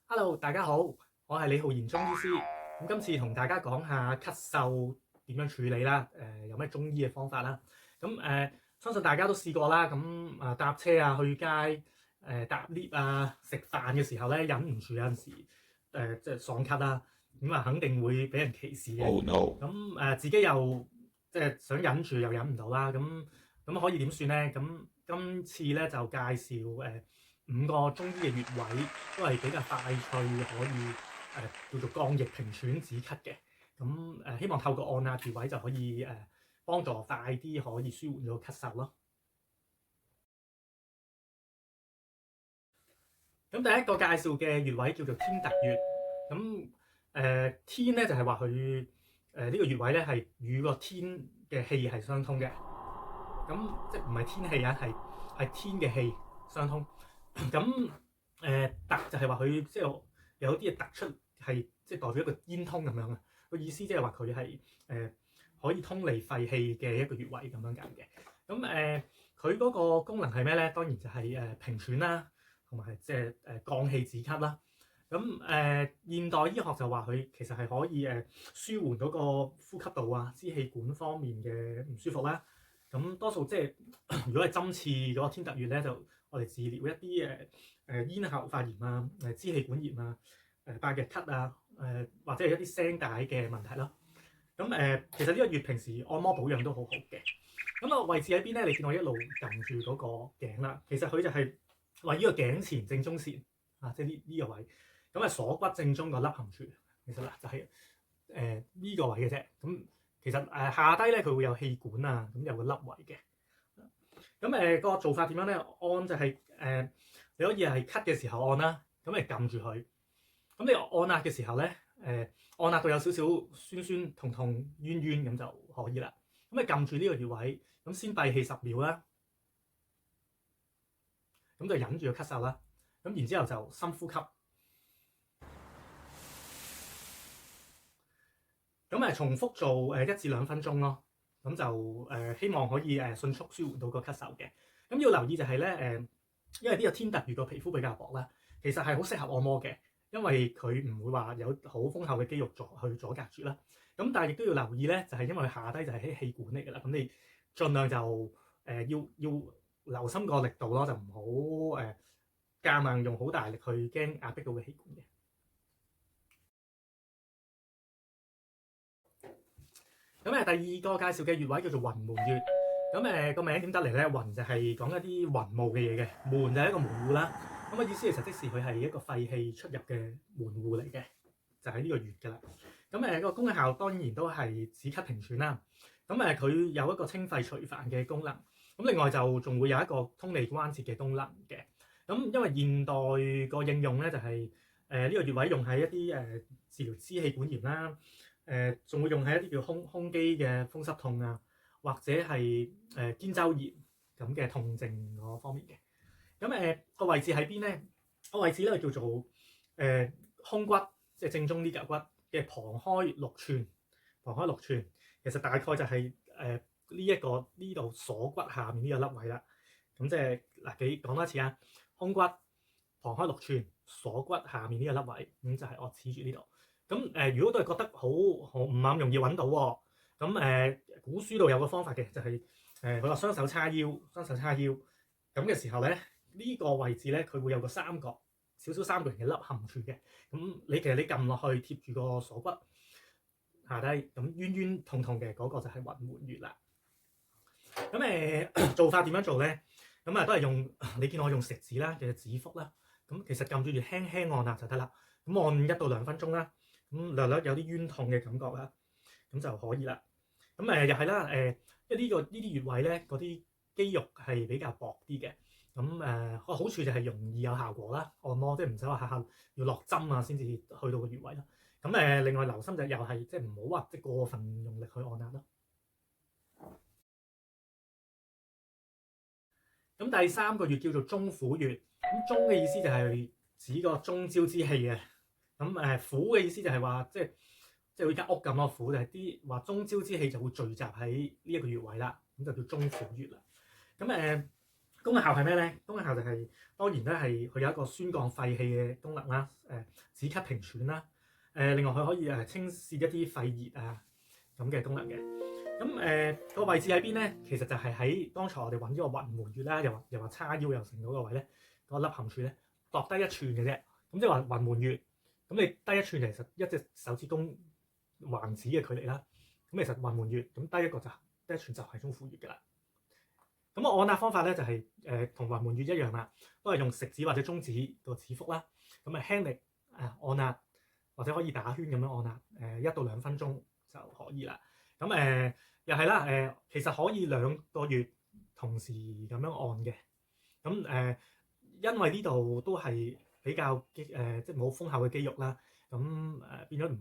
Hello，大家好，我係李浩然中醫師。咁今次同大家講下咳嗽點樣處理啦。有咩中醫嘅方法啦？咁相信大家都試過啦。咁搭車啊、去街、搭 lift 啊、食飯嘅時候咧，忍唔住有陣時即係爽咳啦。咁肯定會俾人歧視嘅。Oh no！咁自己又即係想忍住又忍唔到啦。咁可以點算咧？咁今次咧就介紹5個中醫嘅穴位，都係比較快脆，可以叫做降液平喘止咳嘅。咁希望透過按壓穴位就可以幫助快啲可以舒緩咗咳嗽咯。咁第一個介紹嘅穴位叫做天突穴。咁天咧就係話佢呢個穴位咧係與個天嘅氣係相通嘅。咁即係唔係天氣啊，係天嘅氣相通。咁突就係話佢即係有啲嘢突出，係即係代表一個煙通咁樣啊。個意思即係話佢係可以通利肺氣嘅一個穴位咁樣解嘅。咁佢嗰個功能係咩咧？當然就係平喘啦，同埋即係降氣止咳啦。咁現代醫學就話佢其實係可以舒緩嗰個呼吸道啊、支氣管方面嘅唔舒服啦。咁多數即係如果係針刺嗰個天突穴咧，就我哋治療一啲咽喉發炎啊、支氣管炎啊、百日咳啊、或者係一啲聲帶嘅問題咯。咁其實呢個穴平時按摩保養都好好嘅。咁位置喺邊咧？你見我一路撳住嗰個頸啦，其實佢就係位於個頸前正中線啊，即係呢個位。咁鎖骨正中個凹陷處，其實就係呢個位嘅啫。咁其實下低咧佢會有氣管啊，咁有個凹位嘅。咁個做法點樣咧？按就係你可以係咳嘅時候按啦，咁你撳住佢。咁你按壓嘅時候咧，按壓到有少少酸酸痛痛冤冤咁就可以啦。咁你撳住呢個穴位，咁先閉氣10秒啦，咁就忍住個咳嗽啦。咁然之後就深呼吸。咁重複做1至2分鐘咯。咁就希望可以迅速舒緩到個咳嗽嘅。咁要留意就係咧因為呢個天突穴個皮膚比較薄啦，其實係好適合按摩嘅，因為佢唔會話有好豐厚嘅肌肉去阻隔住啦。咁但係亦都要留意咧，就係因為佢下低就係喺氣管嚟㗎啦。咁你盡量就要留心個力度咯，就唔好夾硬用好大力去驚壓迫到嘅氣管嘅。咁第二個介紹嘅穴位叫做雲門穴。咁個名點得嚟咧？雲就係講一啲雲霧嘅嘢嘅，門就係一個門戶啦。咁意思其實即是佢係一個廢氣出入嘅門戶嚟嘅，就係呢個穴㗎啦。咁個功效當然都係止咳平喘啦。咁佢有一個清肺除煩嘅功能。咁另外就仲會有一個通利關節嘅功能嘅。咁因為現代個應用咧就係呢個穴位用喺一啲治療支氣管炎啦。仲會用喺一啲叫胸肌嘅風濕痛啊，或者係肩周炎咁嘅痛症嗰方面嘅。咁個位置喺邊咧？個位置咧叫做胸骨，即係正中呢嚿骨嘅旁開6寸，旁開6寸，其實大概就係呢度鎖骨下面呢個凹位啦。咁即係嗱，講多一次啊，胸骨旁開6寸，鎖骨下面呢個凹位，咁就係我指住呢度。咁如果都係覺得好唔咁容易揾到喎，咁古書度有個方法嘅，就係佢話雙手叉腰咁嘅時候咧，呢個位置咧佢會有個三角少少三角形嘅凹陷處嘅。咁其實你撳落去貼住個鎖骨下低，咁冤冤痛痛嘅嗰個就係雲門穴啦。咁做法點樣做咧？咁都係用你見我用食指啦嘅指腹啦。咁其實撳住輕輕按壓就得啦。咁按1到2分鐘啦。咁略略有啲冤痛嘅感覺啦，咁就可以啦。咁又係啦，因為呢啲穴位咧，嗰啲肌肉係比較薄啲嘅。咁個好處就係容易有效果啦，按摩即係唔使話下下要落針啊先至去到個穴位啦。咁另外留心就又係即係唔好話即係過分用力去按壓咯。咁第3個穴叫做中府穴。咁中嘅意思就係指個中焦之氣嘅。咁府嘅意思就係話即係好似間屋咁咯，府就係啲話中焦之氣就會聚集喺呢一個穴位啦，咁就叫中府穴啦。咁功效係咩咧？功效就係、當然咧係佢有一個宣降肺氣嘅功能啦，止咳平喘啦，另外佢可以清泄一啲肺熱啊咁嘅功能嘅。咁個位置喺邊咧？其實就係喺剛才我哋揾咗個雲門穴啦，又話叉腰又成嗰個位咧，嗰粒含處咧，度低1寸嘅啫。咁即係話雲門穴，咁你低1寸其實一隻手指公橫指嘅距離啦。咁其實雲門穴咁低一個就低1寸就係中府穴嘅啦。咁按壓方法咧就係同雲門穴一樣啦，都係用食指或者中指個指腹啦，咁輕力按壓或者可以打圈咁樣按壓，1到2分鐘就可以啦。咁又係啦，其實可以2個月同時咁樣按嘅。咁因為呢度都係比較即係冇豐厚嘅肌肉啦，咁變咗唔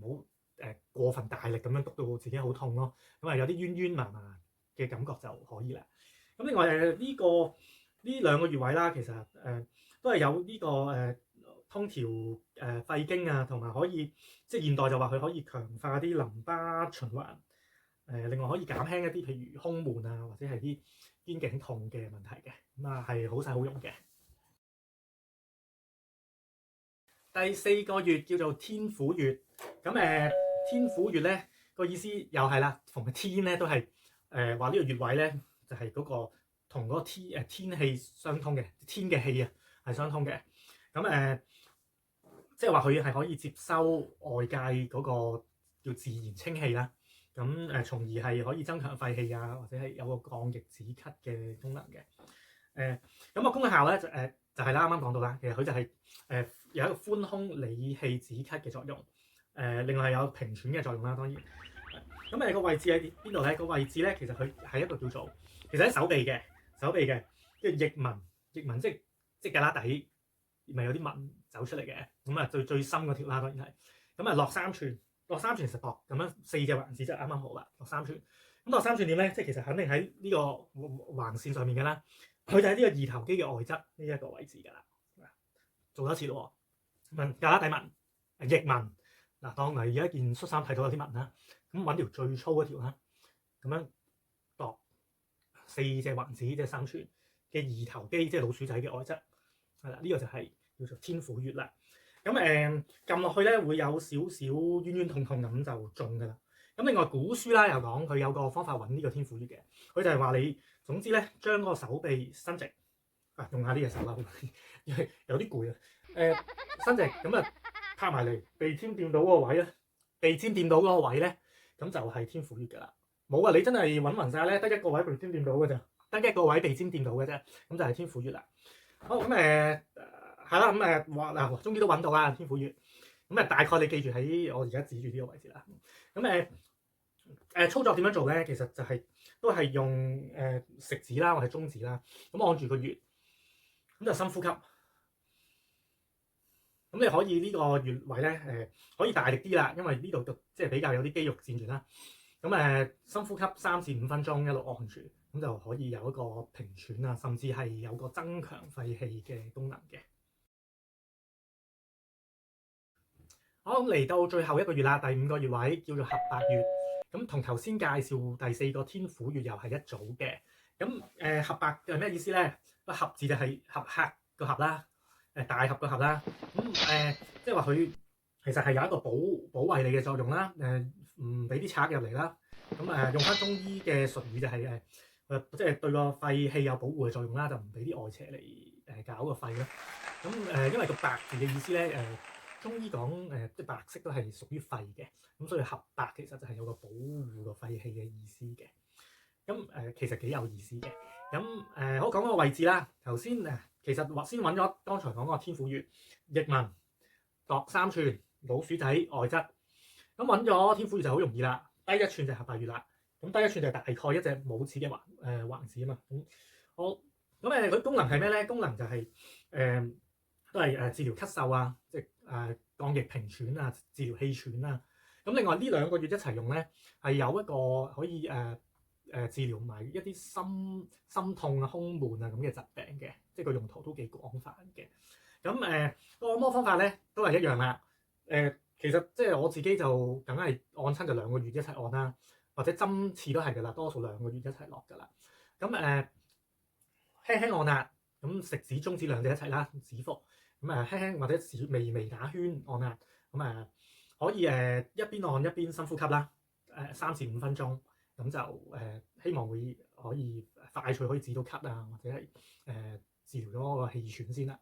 好過分大力咁樣篤到自己好痛咯。咁有啲冤冤麻麻嘅感覺就可以啦。咁另外呢2個穴位啦，其實都係有呢個通調肺經啊，同埋可以即係現代就話佢可以強化啲淋巴循環，另外可以減輕一啲譬如胸悶啊，或者係啲肩頸痛嘅問題嘅，咁係好使好用嘅。第4個穴叫做天府穴，咁天府穴咧個意思又係啦，逢嘅天咧都係話呢個穴位咧就係嗰個同嗰個天氣相通嘅，天嘅氣啊係相通嘅。咁即係話佢係可以接收外界嗰個叫自然清氣啦。咁從而係可以增強肺氣啊，或者係有個降液止咳嘅功能嘅。咁個功效咧就係啦，啱啱講到啦，其實佢就係有一個寬胸理氣止咳嘅作用。另外係有平喘嘅作用啦，當然。咁個位置喺邊度咧？個位置咧其實佢係一個叫做其實喺手臂嘅，叫腋紋，腋紋即胳肋底咪有啲紋走出嚟嘅。咁最深嗰條啦，當然係。咁落3寸。落3寸實度咁樣4隻環指就啱啱好啦。落3寸，咁落3寸點咧？即係其實肯定喺呢個橫線上面嘅啦。佢就喺呢個二頭肌嘅外側呢一個位置㗎啦。做多次咯。紋胳肋底紋、腋紋嗱，當嚟而家件恤衫睇到有啲紋啦。咁揾條最粗嗰條啦，咁樣度4隻環指即係3寸嘅二頭肌，即係老鼠仔嘅外側係啦。呢個就係叫做天府穴啦。咁撳落去咧會有少少冤冤痛痛咁就中㗎啦。咁另外古書啦又講佢有個方法揾呢個天府穴嘅，佢就係話你總之咧將嗰個手臂伸直，用下呢隻手啦，因為有啲攰啊。伸直咁拍埋嚟，鼻尖掂到嗰個位咧，咁就係天府穴㗎啦。冇啊，你真係揾勻晒咧，得一個位鼻尖掂到㗎咋，得一個位鼻尖掂到嘅啫，咁就係天府穴啦。好，咁係啦，咁終於都揾到啦天府穴。咁大概你記住喺我而家指住呢個位置啦。咁操作點樣做咧？其實就係都係用食指啦或者中指啦，咁按住個穴，咁就深呼吸。咁你可以呢個穴位咧可以大力啲啦，因為呢度即係比較有啲肌肉佔住啦。咁深呼吸3至5分鐘，一路按住，咁就可以有一個平喘啊，甚至係有個增強肺氣嘅功能嘅。好，咁嚟到最後一個穴啦，第5個穴位叫做合白穴。咁同頭先介紹第4個天府穴又係一組嘅。咁合白係咩意思咧？個合字就係合客個合啦，大合個合啦。咁即係話佢其實係有一個保衛你嘅作用啦。唔俾啲賊入嚟啦。咁用翻中醫嘅術語就係即係對個肺氣有保護嘅作用啦，就唔俾啲外邪嚟搞個肺啦。咁因為個白字嘅意思咧中醫講即係白色都係屬於肺嘅，咁所以合白其實就係有個保護個肺氣嘅意思嘅。咁其實幾有意思嘅。咁好，講個位置啦。頭先其實先揾咗剛才講個天府穴，腋紋度3寸，老鼠仔外側。咁揾咗天府穴就好容易啦，低1寸就係合白穴啦。咁低1寸就係大概一隻拇指嘅橫指啊嘛。好，咁佢功能係咩咧？功能就係都係治療咳嗽啊，即係降液平喘啊，治療氣喘啊。咁另外呢2個穴一齊用咧，係有一個可以治療埋一啲心痛啊、胸悶啊咁嘅疾病嘅，即係個用途都幾廣泛嘅。咁個按摩方法咧都係一樣啦。其實即係我自己就梗係按親就2個穴一齊按啦，或者針刺都係㗎啦，多數2個穴一齊落㗎啦。咁輕輕按壓，咁食指、中指兩隻一齊啦，指腹咁輕輕或者微微打圈按壓，咁可以一邊按一邊深呼吸啦，3至5分鐘，咁就希望會可以快脆可以止到咳啊，或者係治療咗個氣喘先啦。